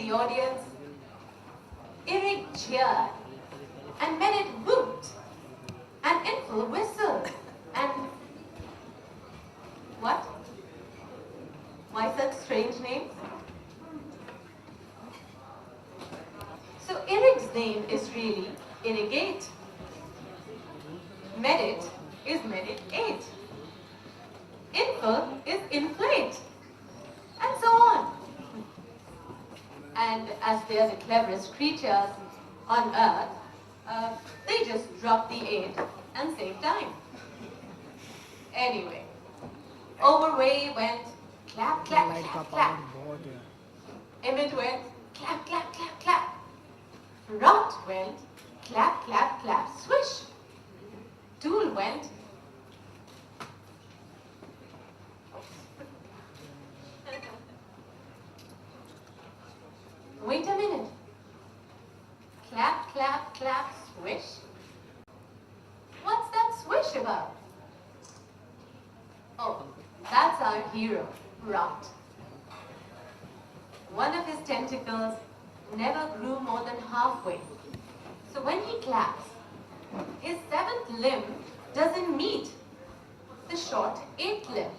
the audience. Eric cheered and Merit whooped and Infel whistled and... What? Why such strange names? So Eric's name is really Irrigate. Merit is Merit-ate. Infel is Inflate. And so on. And as they are the cleverest creatures on earth, they just drop the 8 and save time. Anyway, Overway went clap, clap, clap, clap. Emmett went clap, clap, clap, clap. Rot went clap, clap, clap, swish. Tool went wait a minute. Clap, clap, clap, swish. What's that swish about? Oh, that's our hero, Rot. One of his tentacles never grew more than halfway. So when he claps, his 7th limb doesn't meet the short 8th limb.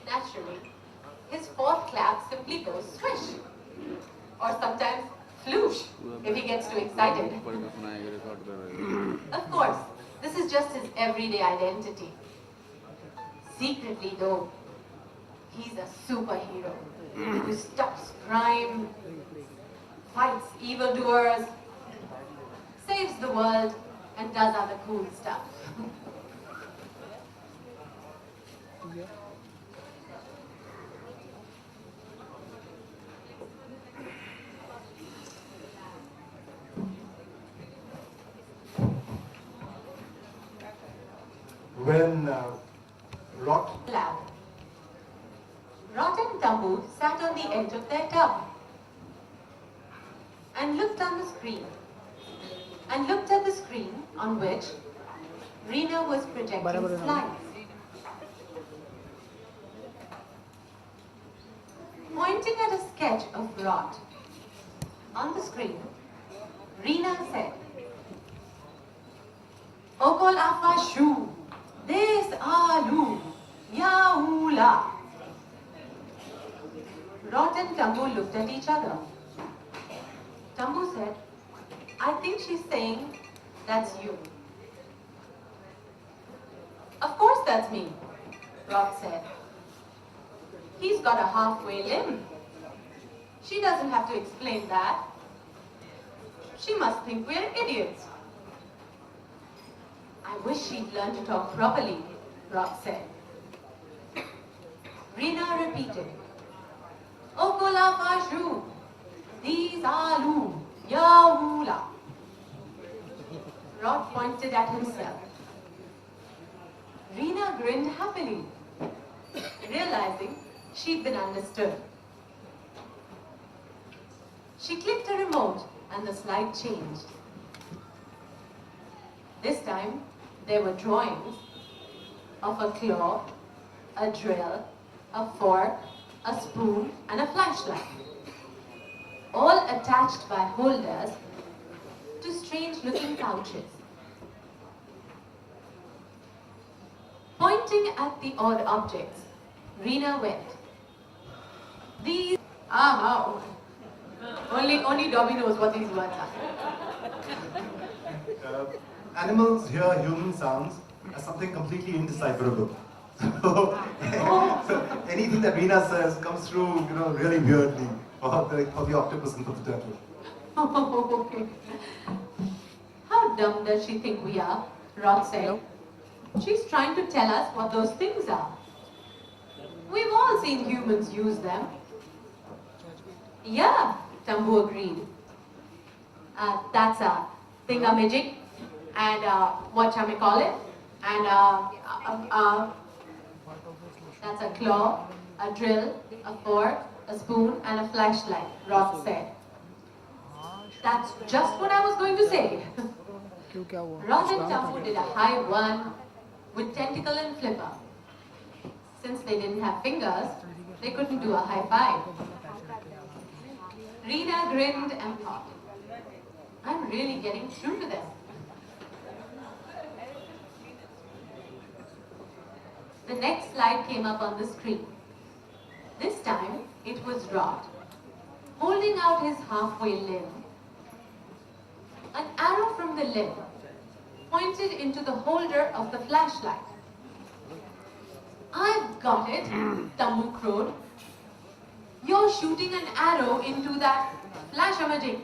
Naturally, his 4th clap simply goes swish, or sometimes floosh if he gets too excited. Of course, this is just his everyday identity. Secretly though, he's a superhero who stops crime, fights evildoers, saves the world, and does other cool stuff. When Rot and Tambu sat on the edge of their tub and looked on the screen and looked at the screen on which Rena was projecting slides. Pointing at a sketch of Rot on the screen, Rena said, Okol afa shu, des alu, yaula. Rot and Tambu looked at each other. Tambu said, I think she's saying, that's you. Of course that's me, Rot said. He's got a halfway limb. She doesn't have to explain that. She must think we're idiots. I wish she'd learned to talk properly, Rot said. Rena repeated, Okola Fashu, these alu, yaula. Rod pointed at himself. Rena grinned happily, realizing she'd been understood. She clicked a remote and the slide changed. This time, there were drawings of a claw, a drill, a fork, a spoon, and a flashlight, all attached by holders to strange-looking pouches. Pointing at the odd objects, Rena went, these are how. Only Dobby knows what these words are. Animals hear human sounds as something completely indecipherable. So anything that Rena says comes through, really weirdly for the octopus and for the turtle. Oh, okay. How dumb does she think we are? Rod said. She's trying to tell us what those things are. We've all seen humans use them. Yeah, Tambu agreed. That's a thingamajig, and whatchamacallit, and that's a claw, a drill, a fork, a spoon, and a flashlight, Ross said. That's just what I was going to say. Ross and Tambu did a high one with tentacle and flipper. Since they didn't have fingers, they couldn't do a high five. Reena grinned and thought, I'm really getting through to them. The next slide came up on the screen. This time, it was Rod, holding out his halfway limb. An arrow from the limb pointed into the holder of the flashlight. I've got it, Tambu crowed. You're shooting an arrow into that flash-a-magic.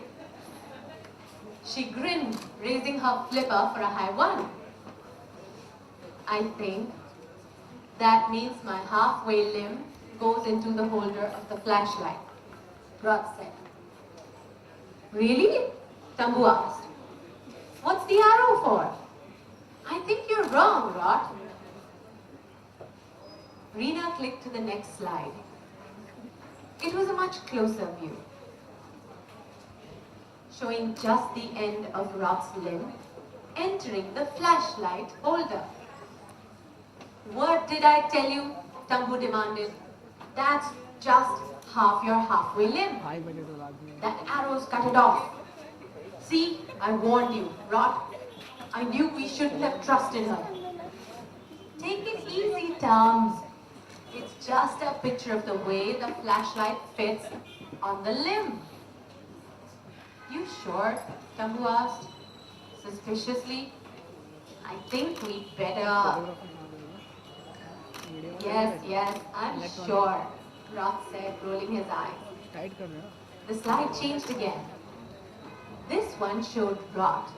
She grinned, raising her flipper for a high one. I think that means my halfway limb goes into the holder of the flashlight, Rod said. Really? Tambu asked. What's the arrow for? I think you're wrong, Rod. Reena clicked to the next slide. It was a much closer view, showing just the end of Rod's limb entering the flashlight holder. What did I tell you? Tambu demanded. That's just half your halfway limb. That arrow's cut it off. See, I warned you, Rod. I knew we shouldn't have trusted her. Take it easy, Tums. It's just a picture of the way the flashlight fits on the limb. You sure? Tambu asked, suspiciously. I think we'd better... Yes, I'm sure, Rod said, rolling his eyes. The slide changed again. This one showed Rod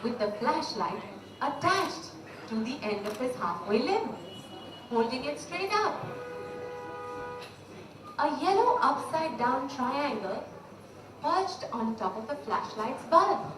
with the flashlight attached to the end of his halfway limb, holding it straight up. A yellow upside-down triangle perched on top of the flashlight's bulb.